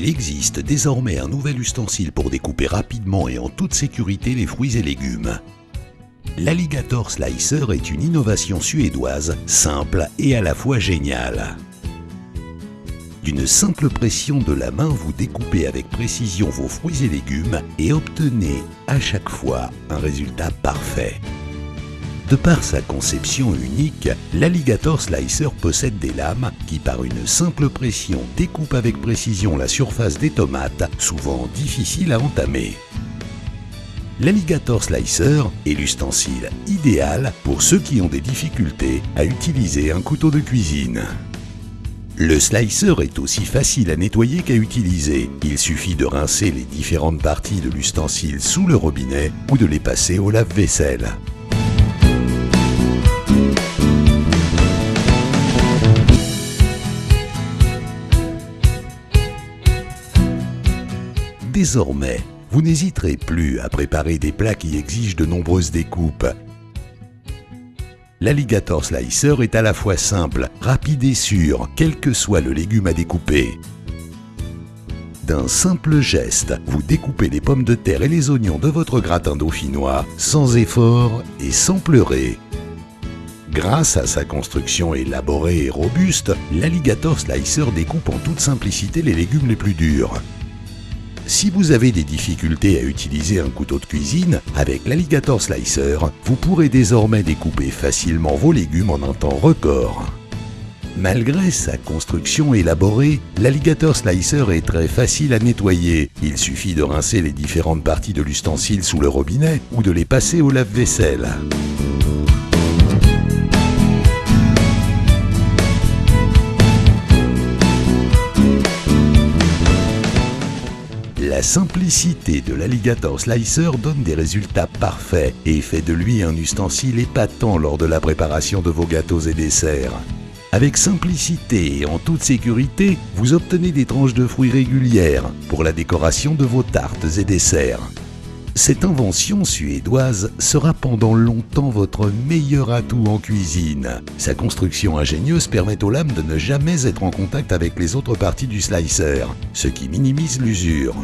Il existe désormais un nouvel ustensile pour découper rapidement et en toute sécurité les fruits et légumes. L'Alligator Slicer est une innovation suédoise, simple et à la fois géniale. D'une simple pression de la main, vous découpez avec précision vos fruits et légumes et obtenez à chaque fois un résultat parfait. De par sa conception unique, l'Alligator Slicer possède des lames qui, par une simple pression, découpent avec précision la surface des tomates, souvent difficiles à entamer. L'Alligator Slicer est l'ustensile idéal pour ceux qui ont des difficultés à utiliser un couteau de cuisine. Le slicer est aussi facile à nettoyer qu'à utiliser. Il suffit de rincer les différentes parties de l'ustensile sous le robinet ou de les passer au lave-vaisselle. Désormais, vous n'hésiterez plus à préparer des plats qui exigent de nombreuses découpes. L'Alligator Slicer est à la fois simple, rapide et sûr, quel que soit le légume à découper. D'un simple geste, vous découpez les pommes de terre et les oignons de votre gratin dauphinois sans effort et sans pleurer. Grâce à sa construction élaborée et robuste, l'Alligator Slicer découpe en toute simplicité les légumes les plus durs. Si vous avez des difficultés à utiliser un couteau de cuisine, avec l'Alligator Slicer, vous pourrez désormais découper facilement vos légumes en un temps record. Malgré sa construction élaborée, l'Alligator Slicer est très facile à nettoyer. Il suffit de rincer les différentes parties de l'ustensile sous le robinet ou de les passer au lave-vaisselle. La simplicité de l'Alligator Slicer donne des résultats parfaits et fait de lui un ustensile épatant lors de la préparation de vos gâteaux et desserts. Avec simplicité et en toute sécurité, vous obtenez des tranches de fruits régulières pour la décoration de vos tartes et desserts. Cette invention suédoise sera pendant longtemps votre meilleur atout en cuisine. Sa construction ingénieuse permet aux lames de ne jamais être en contact avec les autres parties du slicer, ce qui minimise l'usure.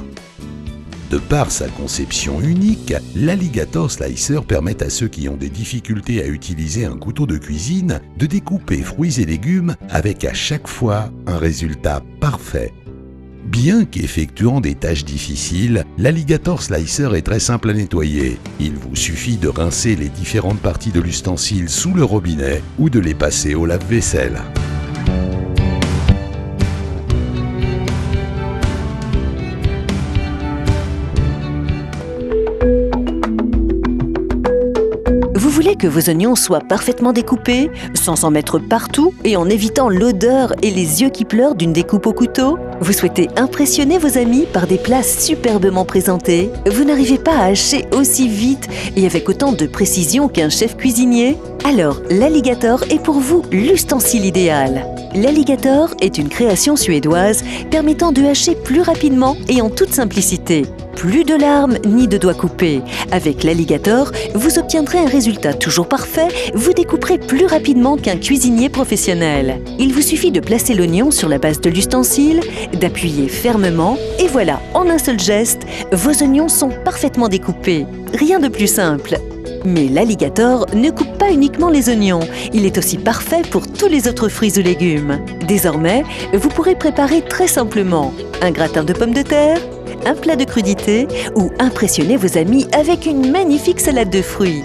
De par sa conception unique, l'Alligator Slicer permet à ceux qui ont des difficultés à utiliser un couteau de cuisine de découper fruits et légumes avec à chaque fois un résultat parfait. Bien qu'effectuant des tâches difficiles, l'Alligator Slicer est très simple à nettoyer. Il vous suffit de rincer les différentes parties de l'ustensile sous le robinet ou de les passer au lave-vaisselle. Vous voulez que vos oignons soient parfaitement découpés, sans s'en mettre partout et en évitant l'odeur et les yeux qui pleurent d'une découpe au couteau? Vous souhaitez impressionner vos amis par des plats superbement présentés? Vous n'arrivez pas à hacher aussi vite et avec autant de précision qu'un chef cuisinier? Alors, l'Alligator est pour vous l'ustensile idéal. L'Alligator est une création suédoise permettant de hacher plus rapidement et en toute simplicité. Plus de larmes ni de doigts coupés. Avec l'Alligator, vous obtiendrez un résultat toujours parfait, vous découperez plus rapidement qu'un cuisinier professionnel. Il vous suffit de placer l'oignon sur la base de l'ustensile, d'appuyer fermement et voilà, en un seul geste, vos oignons sont parfaitement découpés. Rien de plus simple. Mais l'Alligator ne coupe pas uniquement les oignons, il est aussi parfait pour tous les autres fruits ou légumes. Désormais, vous pourrez préparer très simplement un gratin de pommes de terre, un plat de crudités ou impressionner vos amis avec une magnifique salade de fruits.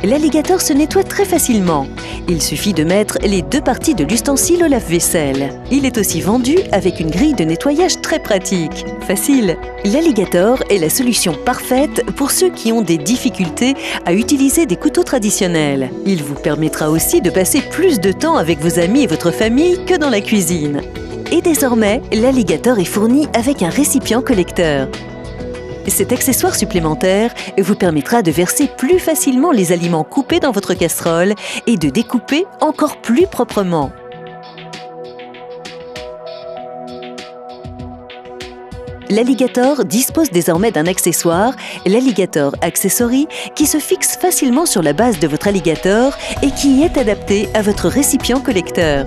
L'Alligator se nettoie très facilement. Il suffit de mettre les deux parties de l'ustensile au lave-vaisselle. Il est aussi vendu avec une grille de nettoyage très pratique. Facile. L'Alligator est la solution parfaite pour ceux qui ont des difficultés à utiliser des couteaux traditionnels. Il vous permettra aussi de passer plus de temps avec vos amis et votre famille que dans la cuisine. Et désormais, l'Alligator est fourni avec un récipient collecteur. Cet accessoire supplémentaire vous permettra de verser plus facilement les aliments coupés dans votre casserole et de découper encore plus proprement. L'Alligator dispose désormais d'un accessoire, l'Alligator Accessory, qui se fixe facilement sur la base de votre Alligator et qui est adapté à votre récipient collecteur.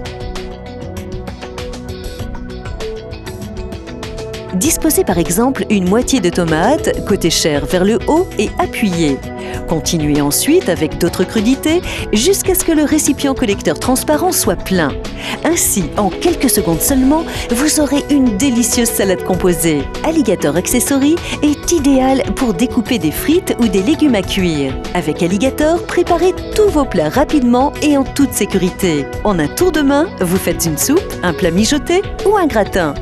Disposez par exemple une moitié de tomate, côté chair vers le haut et appuyez. Continuez ensuite avec d'autres crudités jusqu'à ce que le récipient collecteur transparent soit plein. Ainsi, en quelques secondes seulement, vous aurez une délicieuse salade composée. Alligator Accessory est idéal pour découper des frites ou des légumes à cuire. Avec Alligator, préparez tous vos plats rapidement et en toute sécurité. En un tour de main, vous faites une soupe, un plat mijoté ou un gratin.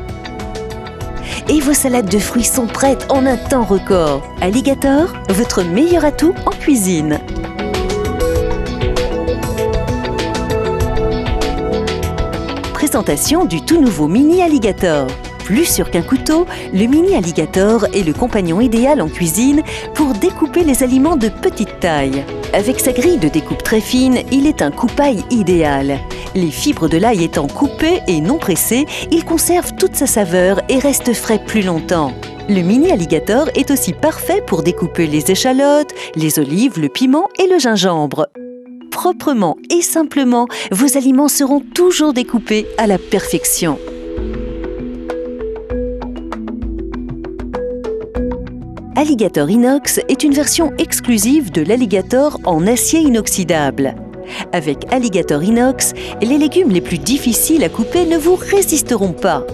Et vos salades de fruits sont prêtes en un temps record. Alligator, votre meilleur atout en cuisine. Présentation du tout nouveau Mini Alligator. Plus sûr qu'un couteau, le Mini Alligator est le compagnon idéal en cuisine pour découper les aliments de petite taille. Avec sa grille de découpe très fine, il est un coupail idéal. Les fibres de l'ail étant coupées et non pressées, il conserve toute sa saveur et reste frais plus longtemps. Le Mini Alligator est aussi parfait pour découper les échalotes, les olives, le piment et le gingembre. Proprement et simplement, vos aliments seront toujours découpés à la perfection. Alligator Inox est une version exclusive de l'Alligator en acier inoxydable. Avec Alligator Inox, les légumes les plus difficiles à couper ne vous résisteront pas.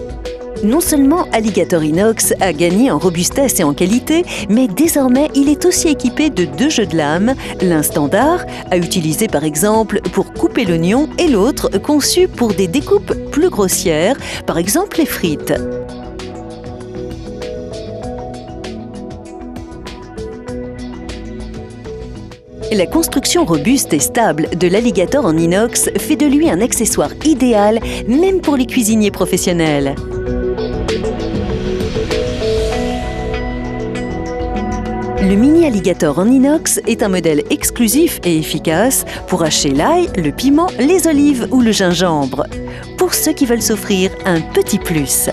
Non seulement Alligator Inox a gagné en robustesse et en qualité, mais désormais il est aussi équipé de 2 jeux de lame, l'un standard, à utiliser par exemple pour couper l'oignon, et l'autre conçu pour des découpes plus grossières, par exemple les frites. La construction robuste et stable de l'Alligator en inox fait de lui un accessoire idéal, même pour les cuisiniers professionnels. Le Mini Alligator en inox est un modèle exclusif et efficace pour hacher l'ail, le piment, les olives ou le gingembre. Pour ceux qui veulent s'offrir un petit plus.